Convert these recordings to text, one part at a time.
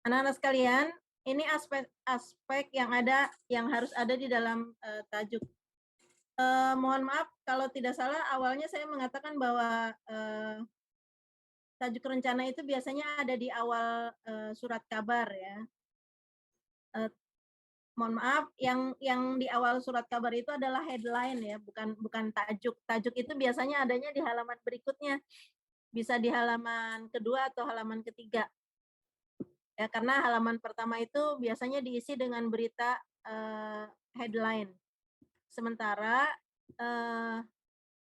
Anak-anak sekalian, ini aspek-aspek yang harus ada di dalam tajuk. Mohon maaf kalau tidak salah awalnya saya mengatakan bahwa tajuk rencana itu biasanya ada di awal surat kabar ya. Mohon maaf, yang di awal surat kabar itu adalah headline ya, bukan tajuk. Tajuk itu biasanya adanya di halaman berikutnya, bisa di halaman kedua atau halaman ketiga. Ya, karena halaman pertama itu biasanya diisi dengan berita headline. Sementara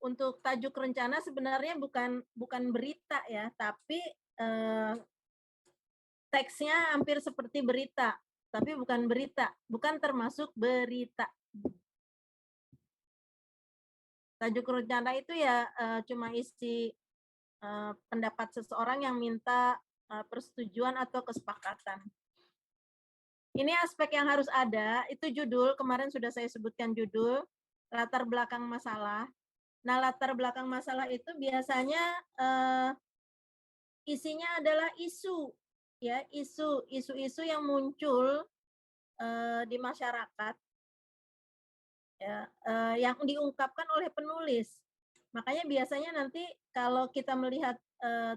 untuk tajuk rencana sebenarnya bukan berita ya, tapi teksnya hampir seperti berita, tapi bukan berita, bukan termasuk berita. Tajuk rencana itu ya cuma isi pendapat seseorang yang minta persetujuan atau kesepakatan. Ini aspek yang harus ada, itu judul, kemarin sudah saya sebutkan judul, latar belakang masalah. Nah, latar belakang masalah itu biasanya isinya adalah isu, ya, isu-isu yang muncul di masyarakat, ya, yang diungkapkan oleh penulis. Makanya biasanya nanti kalau kita melihat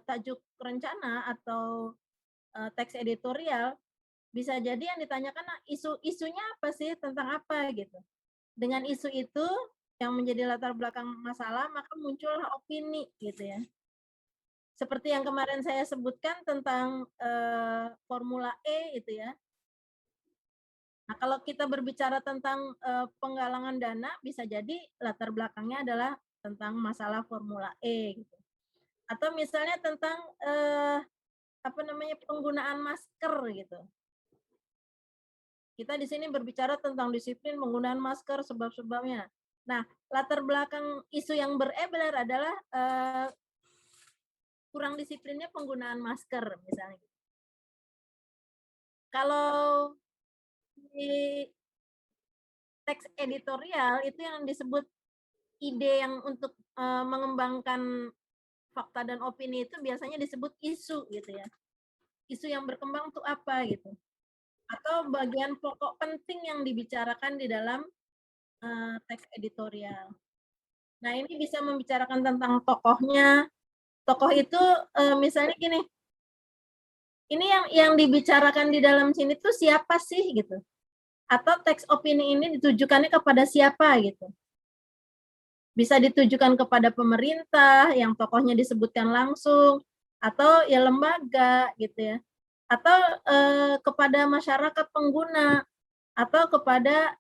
tajuk rencana atau teks editorial, bisa jadi yang ditanyakan isunya apa sih, tentang apa gitu. Dengan isu itu yang menjadi latar belakang masalah, maka muncullah opini gitu ya. Seperti yang kemarin saya sebutkan tentang Formula E itu ya. Nah, kalau kita berbicara tentang penggalangan dana, bisa jadi latar belakangnya adalah tentang masalah Formula E gitu. Atau misalnya tentang penggunaan masker gitu. Kita di sini berbicara tentang disiplin penggunaan masker, sebab-sebabnya. Nah, latar belakang isu yang beredar adalah kurang disiplinnya penggunaan masker misalnya. Kalau di teks editorial itu yang disebut ide yang untuk mengembangkan fakta dan opini itu biasanya disebut isu gitu ya. Isu yang berkembang itu apa gitu. Atau bagian pokok penting yang dibicarakan di dalam teks editorial. Nah, ini bisa membicarakan tentang tokohnya. Tokoh itu misalnya gini, ini yang dibicarakan di dalam sini tuh siapa sih gitu. Atau teks opini ini ditujukannya kepada siapa gitu. Bisa ditujukan kepada pemerintah yang tokohnya disebutkan langsung, atau ya lembaga gitu ya. Atau kepada masyarakat pengguna, atau kepada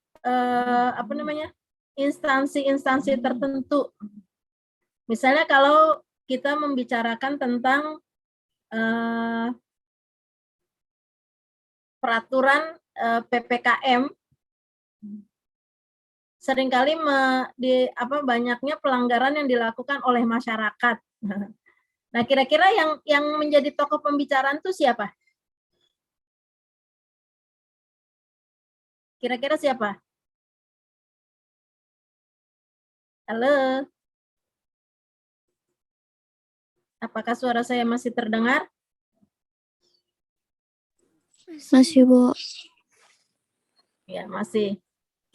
instansi-instansi tertentu. Misalnya kalau kita membicarakan tentang peraturan PPKM, seringkali banyaknya pelanggaran yang dilakukan oleh masyarakat. Nah, kira-kira yang menjadi tokoh pembicaraan itu siapa? Kira-kira siapa? Halo? Apakah suara saya masih terdengar? Masih, Bu. Ya, masih.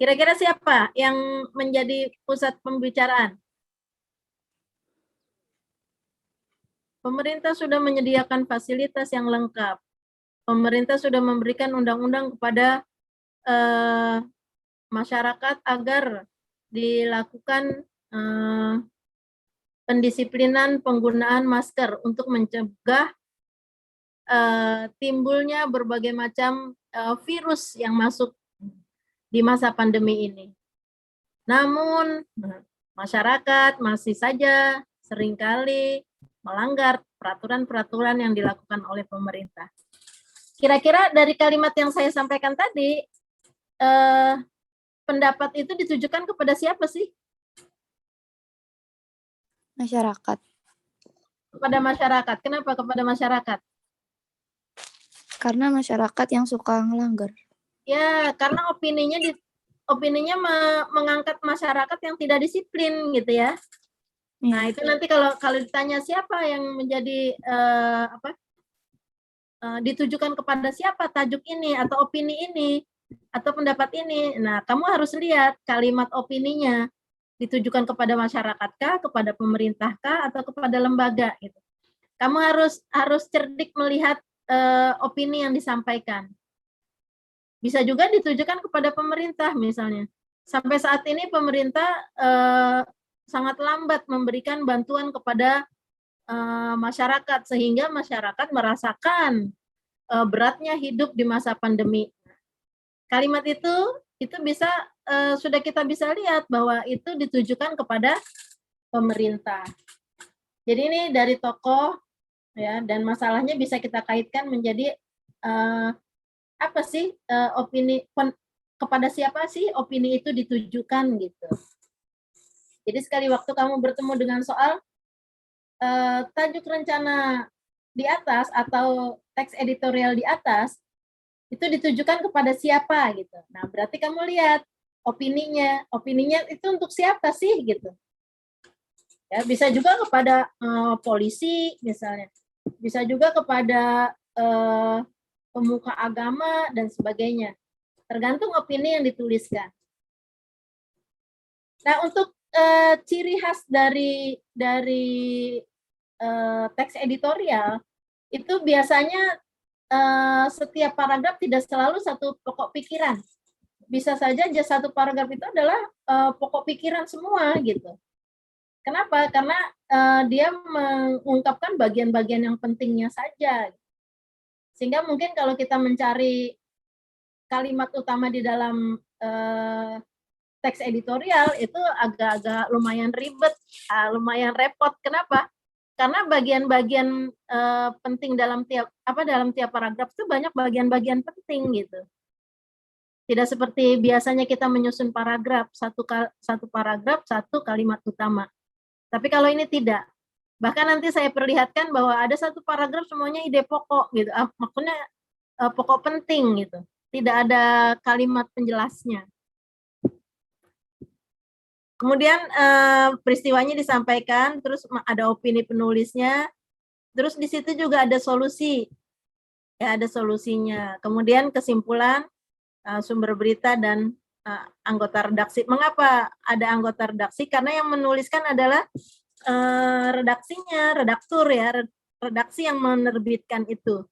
Kira-kira siapa yang menjadi pusat pembicaraan? Pemerintah sudah menyediakan fasilitas yang lengkap. Pemerintah sudah memberikan undang-undang kepada masyarakat agar dilakukan pendisiplinan penggunaan masker untuk mencegah timbulnya berbagai macam virus yang masuk di masa pandemi ini. Namun masyarakat masih saja seringkali melanggar peraturan-peraturan yang dilakukan oleh pemerintah. Kira-kira dari kalimat yang saya sampaikan tadi, pendapat itu ditujukan kepada siapa sih? Masyarakat. Kepada masyarakat. Kenapa kepada masyarakat? Karena masyarakat yang suka ngelanggar. Ya, karena opininya mengangkat masyarakat yang tidak disiplin gitu ya. Nah, itu nanti kalau ditanya siapa yang menjadi ditujukan kepada siapa tajuk ini atau opini ini atau pendapat ini. Nah, kamu harus lihat kalimat opininya ditujukan kepada masyarakatkah, kepada pemerintahkah, atau kepada lembaga gitu. Kamu harus cerdik melihat opini yang disampaikan. Bisa juga ditujukan kepada pemerintah misalnya. Sampai saat ini pemerintah sangat lambat memberikan bantuan kepada masyarakat sehingga masyarakat merasakan beratnya hidup di masa pandemi. Kalimat itu bisa sudah kita bisa lihat bahwa itu ditujukan kepada pemerintah. Jadi ini dari tokoh ya, dan masalahnya bisa kita kaitkan menjadi apa sih opini kepada siapa sih opini itu ditujukan gitu. Jadi sekali waktu kamu bertemu dengan soal tajuk rencana di atas atau teks editorial di atas, itu ditujukan kepada siapa gitu. Nah, berarti kamu lihat opininya itu untuk siapa sih gitu. Ya, bisa juga kepada polisi misalnya, bisa juga kepada pemuka agama dan sebagainya. Tergantung opini yang dituliskan. Nah, untuk ciri khas dari teks editorial itu biasanya setiap paragraf tidak selalu satu pokok pikiran. Bisa saja satu paragraf itu adalah pokok pikiran semua gitu. Kenapa? Karena dia mengungkapkan bagian-bagian yang pentingnya saja. Sehingga mungkin kalau kita mencari kalimat utama di dalam teks editorial itu agak-agak lumayan ribet, lumayan repot. Kenapa? Karena bagian-bagian penting dalam tiap paragraf itu banyak bagian-bagian penting gitu. Tidak seperti biasanya kita menyusun paragraf, satu paragraf, satu kalimat utama. Tapi kalau ini tidak. Bahkan nanti saya perlihatkan bahwa ada satu paragraf semuanya ide pokok gitu. Maksudnya pokok penting gitu. Tidak ada kalimat penjelasnya. Kemudian peristiwanya disampaikan, terus ada opini penulisnya, terus di situ juga ada solusi, ya ada solusinya. Kemudian kesimpulan, sumber berita dan anggota redaksi. Mengapa ada anggota redaksi? Karena yang menuliskan adalah redaksinya, redaktur ya, redaksi yang menerbitkan itu.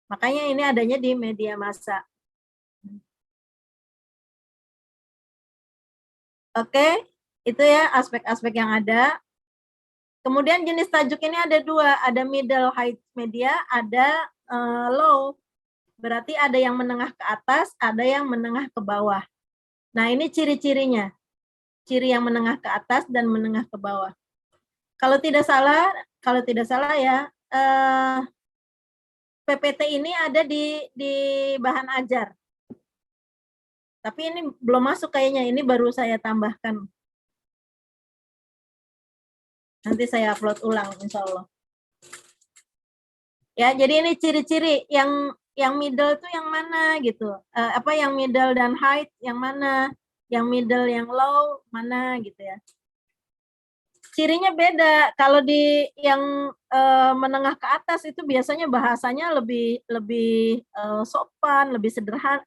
Makanya ini adanya di media massa. Oke, itu ya aspek-aspek yang ada. Kemudian jenis tajuk ini ada dua, ada middle height media, ada low. Berarti ada yang menengah ke atas, ada yang menengah ke bawah. Nah, ini ciri-cirinya. Ciri yang menengah ke atas dan menengah ke bawah. Kalau tidak salah ya, PPT ini ada di bahan ajar. Tapi ini belum masuk kayaknya, ini baru saya tambahkan. Nanti saya upload ulang, insya Allah. Ya, jadi ini ciri-ciri yang middle itu yang mana gitu. Yang middle dan height yang mana, yang middle yang low mana gitu ya. Cirinya beda. Kalau di yang menengah ke atas itu biasanya bahasanya lebih sopan, lebih sederhana,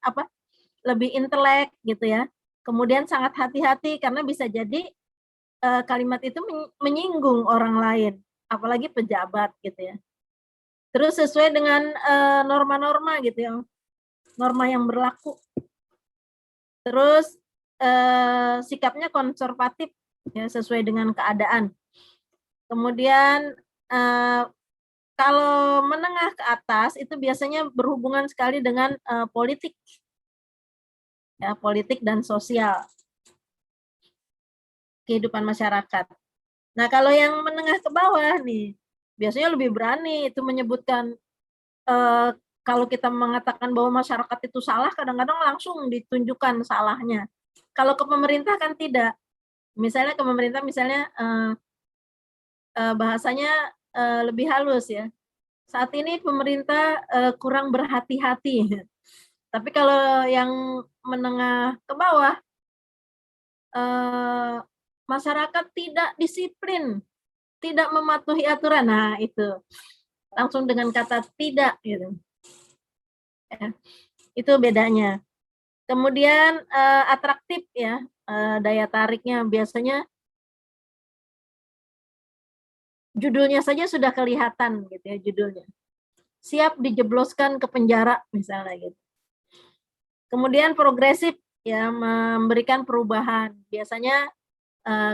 lebih intelek gitu ya. Kemudian sangat hati-hati karena bisa jadi kalimat itu menyinggung orang lain, apalagi pejabat gitu ya. Terus sesuai dengan norma-norma gitu ya, norma yang berlaku. Terus sikapnya konservatif ya, sesuai dengan keadaan. Kemudian kalau menengah ke atas itu biasanya berhubungan sekali dengan politik, ya, politik dan sosial kehidupan masyarakat. Nah, kalau yang menengah ke bawah nih, biasanya lebih berani itu menyebutkan kalau kita mengatakan bahwa masyarakat itu salah, kadang-kadang langsung ditunjukkan salahnya. Kalau ke pemerintah kan tidak. Misalnya ke pemerintah, bahasanya lebih halus ya. Saat ini pemerintah kurang berhati-hati. Tapi kalau yang menengah ke bawah, masyarakat tidak disiplin, tidak mematuhi aturan. Nah, itu langsung dengan kata tidak gitu. Ya. Itu bedanya. Kemudian atraktif ya, daya tariknya biasanya judulnya saja sudah kelihatan gitu ya judulnya. Siap dijebloskan ke penjara misalnya gitu. Kemudian progresif ya, memberikan perubahan. Biasanya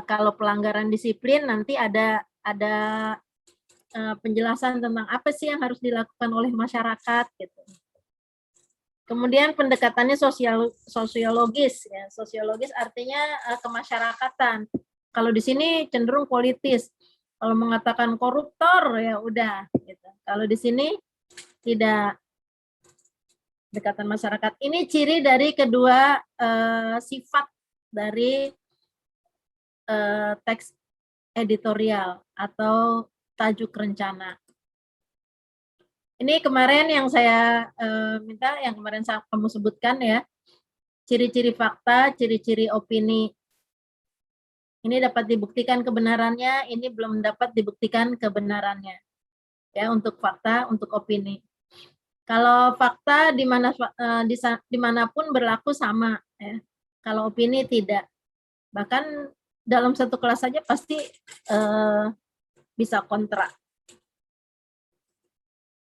kalau pelanggaran disiplin nanti ada penjelasan tentang apa sih yang harus dilakukan oleh masyarakat gitu. Kemudian pendekatannya sosiologis ya. Sosiologis artinya kemasyarakatan. Kalau di sini cenderung politis. Kalau mengatakan koruptor ya udah gitu. Kalau di sini tidak, pendekatan masyarakat. Ini ciri dari kedua sifat dari teks editorial atau tajuk rencana. Ini kemarin yang saya minta, yang kemarin kamu sebutkan ya, ciri-ciri fakta, ciri-ciri opini. Ini dapat dibuktikan kebenarannya, ini belum dapat dibuktikan kebenarannya. Ya, untuk fakta, untuk opini. Kalau fakta dimanapun berlaku sama, ya. Kalau opini tidak. Bahkan dalam satu kelas saja pasti bisa kontra.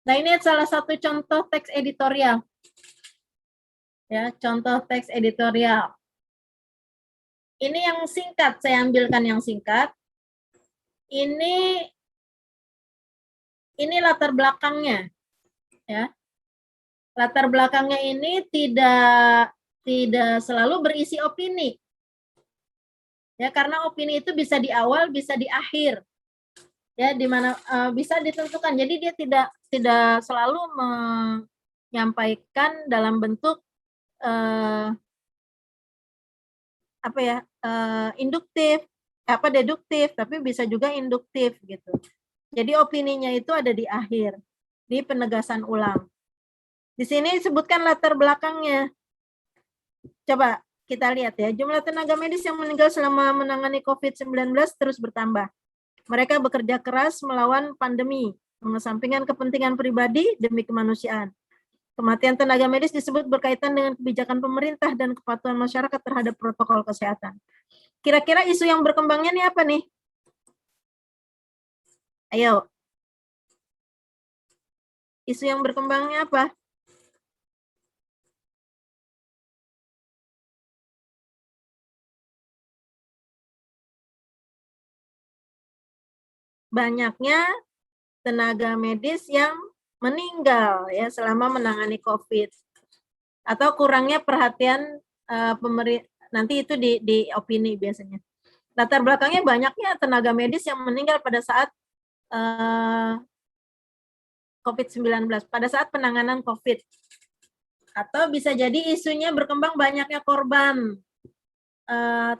Nah, ini salah satu contoh teks editorial. Ya, contoh teks editorial. Ini yang singkat, saya ambilkan yang singkat. Ini latar belakangnya, ya. Latar belakangnya ini tidak selalu berisi opini. Ya, karena opini itu bisa di awal, bisa di akhir. Ya, di mana bisa ditentukan. Jadi dia tidak selalu menyampaikan dalam bentuk apa ya, induktif, deduktif, tapi bisa juga induktif gitu. Jadi opininya itu ada di akhir, di penegasan ulang. Di sini disebutkan latar belakangnya. Coba kita lihat ya, jumlah tenaga medis yang meninggal selama menangani COVID-19 terus bertambah. Mereka bekerja keras melawan pandemi, mengesampingkan kepentingan pribadi demi kemanusiaan. Kematian tenaga medis disebut berkaitan dengan kebijakan pemerintah dan kepatuhan masyarakat terhadap protokol kesehatan. Kira-kira isu yang berkembangnya nih apa nih? Ayo. Isu yang berkembangnya apa? Banyaknya tenaga medis yang meninggal ya selama menangani COVID, atau kurangnya perhatian pemerintah. Nanti itu di opini biasanya. Latar belakangnya banyaknya tenaga medis yang meninggal pada saat COVID-19, pada saat penanganan COVID. Atau bisa jadi isunya berkembang banyaknya korban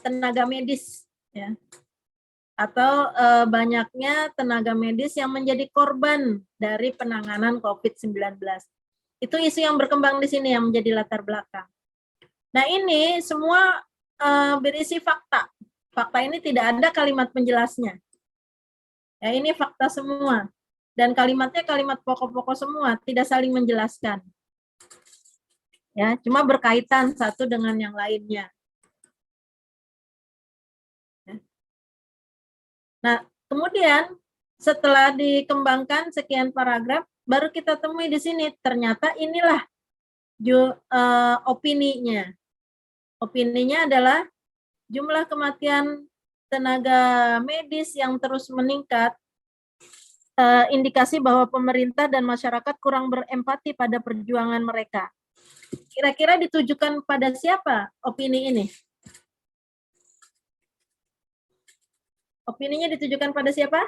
tenaga medis, ya. Atau banyaknya tenaga medis yang menjadi korban dari penanganan COVID-19. Itu isu yang berkembang di sini yang menjadi latar belakang. Nah, ini semua berisi fakta. Fakta ini tidak ada kalimat penjelasnya. Ya, ini fakta semua. Dan kalimatnya kalimat pokok-pokok semua, tidak saling menjelaskan. Ya, cuma berkaitan satu dengan yang lainnya. Nah, kemudian setelah dikembangkan sekian paragraf, baru kita temui di sini. Ternyata inilah opininya. Opininya adalah jumlah kematian tenaga medis yang terus meningkat, indikasi bahwa pemerintah dan masyarakat kurang berempati pada perjuangan mereka. Kira-kira ditujukan pada siapa opini ini? Opininya ditujukan pada siapa?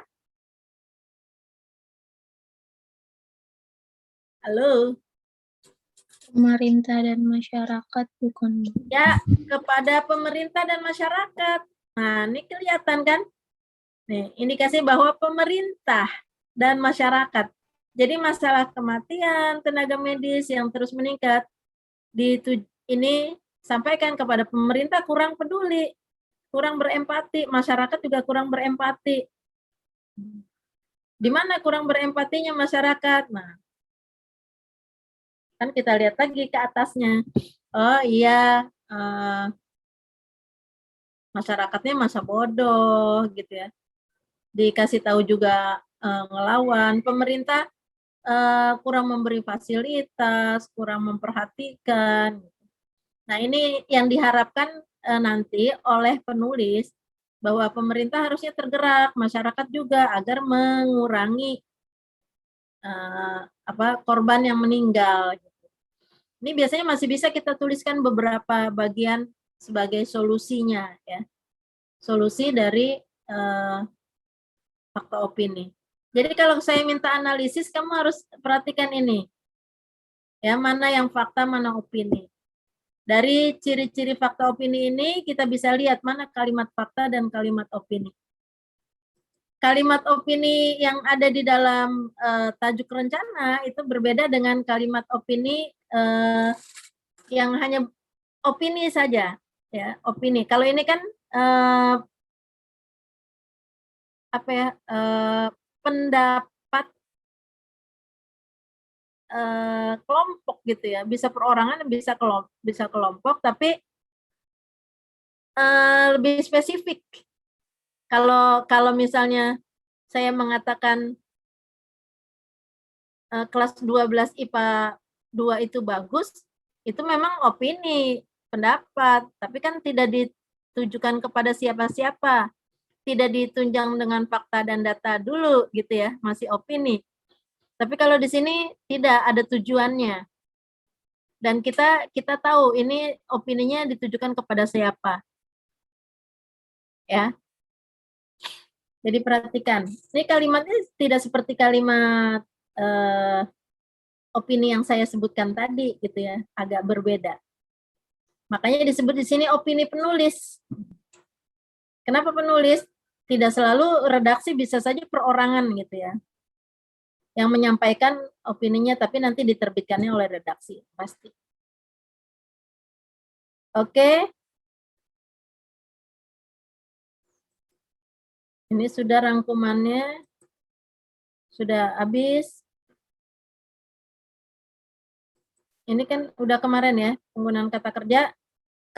Halo? Pemerintah dan masyarakat bukan. Ya, kepada pemerintah dan masyarakat. Nah, ini kelihatan kan? Nih, indikasi bahwa pemerintah dan masyarakat. Jadi masalah kematian tenaga medis yang terus meningkat, ini sampaikan kepada pemerintah kurang peduli, kurang berempati, masyarakat juga kurang berempati. Di mana kurang berempatinya masyarakat? Nah, Kan kita lihat lagi ke atasnya. Oh iya, masyarakatnya masa bodoh gitu ya. Dikasih tahu juga ngelawan. Pemerintah kurang memberi fasilitas, kurang memperhatikan. Nah, ini yang diharapkan nanti oleh penulis bahwa pemerintah harusnya tergerak, masyarakat juga agar mengurangi korban yang meninggal. Ini biasanya masih bisa kita tuliskan beberapa bagian sebagai solusinya, ya. Solusi dari fakta opini. Jadi kalau saya minta analisis, kamu harus perhatikan ini. Ya, mana yang fakta, mana opini. Dari ciri-ciri fakta opini ini, kita bisa lihat mana kalimat fakta dan kalimat opini. Kalimat opini yang ada di dalam tajuk rencana itu berbeda dengan kalimat opini yang hanya opini saja, ya, opini. Kalau ini kan pendapat kelompok gitu ya, bisa perorangan, bisa kelompok, tapi lebih spesifik. Kalau misalnya saya mengatakan kelas 12 IPA 2 itu bagus, itu memang opini, pendapat, tapi kan tidak ditujukan kepada siapa-siapa, tidak ditunjang dengan fakta dan data dulu gitu ya, masih opini. Tapi kalau di sini tidak ada tujuannya. Dan kita tahu ini opininya ditujukan kepada siapa. Ya. Jadi perhatikan. Ini kalimatnya tidak seperti kalimat opini yang saya sebutkan tadi gitu ya, agak berbeda. Makanya disebut di sini opini penulis. Kenapa penulis? Tidak selalu redaksi, bisa saja perorangan gitu ya, yang menyampaikan opininya, tapi nanti diterbitkannya oleh redaksi, pasti. Oke. Ini sudah rangkumannya, sudah habis. Ini kan udah kemarin ya, penggunaan kata kerja.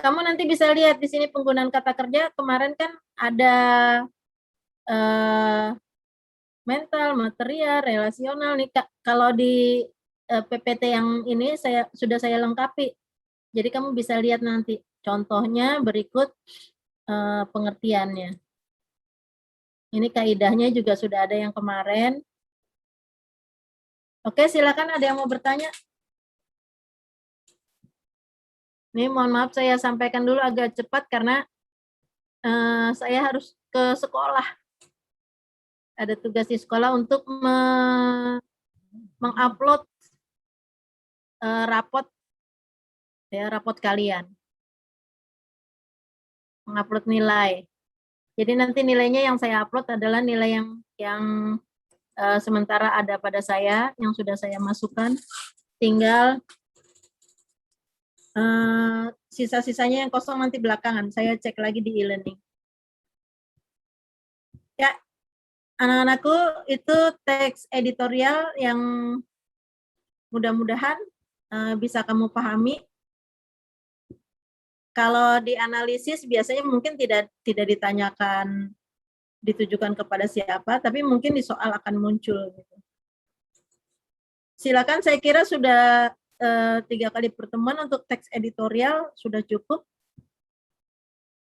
Kamu nanti bisa lihat di sini penggunaan kata kerja, kemarin kan ada mental, material, relasional nih Kak. Kalau di PPT yang ini sudah saya lengkapi. Jadi kamu bisa lihat nanti contohnya berikut pengertiannya. Ini kaidahnya juga sudah ada yang kemarin. Oke, silakan ada yang mau bertanya. Ini mohon maaf saya sampaikan dulu agak cepat karena saya harus ke sekolah. Ada tugas di sekolah untuk mengupload rapot ya, rapot kalian. Mengupload nilai. Jadi nanti nilainya yang saya upload adalah nilai yang sementara ada pada saya, yang sudah saya masukkan. Tinggal sisa-sisanya yang kosong nanti belakangan. Saya cek lagi di e-learning. Ya, anak-anakku itu teks editorial yang mudah-mudahan bisa kamu pahami. Kalau di analisis biasanya mungkin tidak ditanyakan ditujukan kepada siapa, tapi mungkin di soal akan muncul. Silakan, saya kira sudah 3 kali pertemuan untuk teks editorial sudah cukup.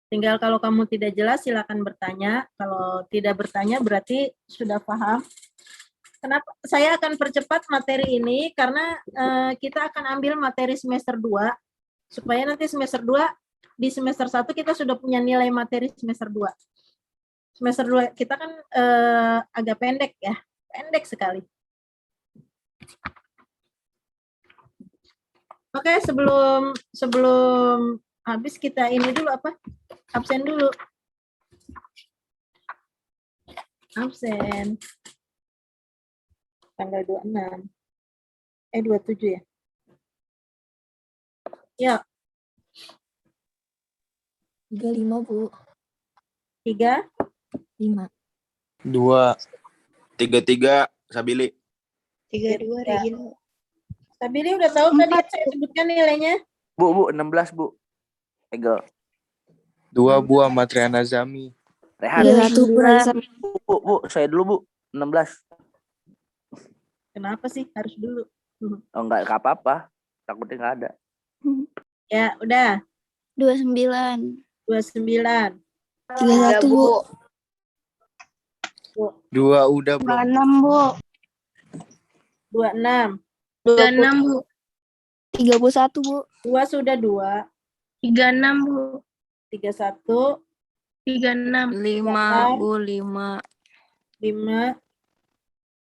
Tinggal kalau kamu tidak jelas silakan bertanya. Kalau tidak bertanya berarti sudah paham. Kenapa saya akan percepat materi ini? Karena kita akan ambil materi semester 2 supaya nanti semester 2 di semester 1 kita sudah punya nilai materi semester 2. Semester 2 kita kan agak pendek ya. Pendek sekali. Oke, sebelum habis kita ini dulu absen dulu. Absen. Tanggal 26. 27 ya. Ya. 35, Bu. 3. 5. 2. 33 Sabili. 32 Regina. Sabili udah tahu tadi yang saya sebutkan nilainya? Bu, 16, Bu. Ego. 2 Bu sama Triana Zami. Rehan. 31 Bu Raisa. Bu, saya dulu, Bu. 16. Kenapa sih harus dulu? Oh, enggak apa-apa. Takutnya enggak ada. Ya, udah. 29. 29. 31 Bu. 2 udah belum? 26, Bu. 26. 26, Bu. 31 Bu. 2 sudah 2. 36, Bu. 31. 36. 5 Bu, 5. 5.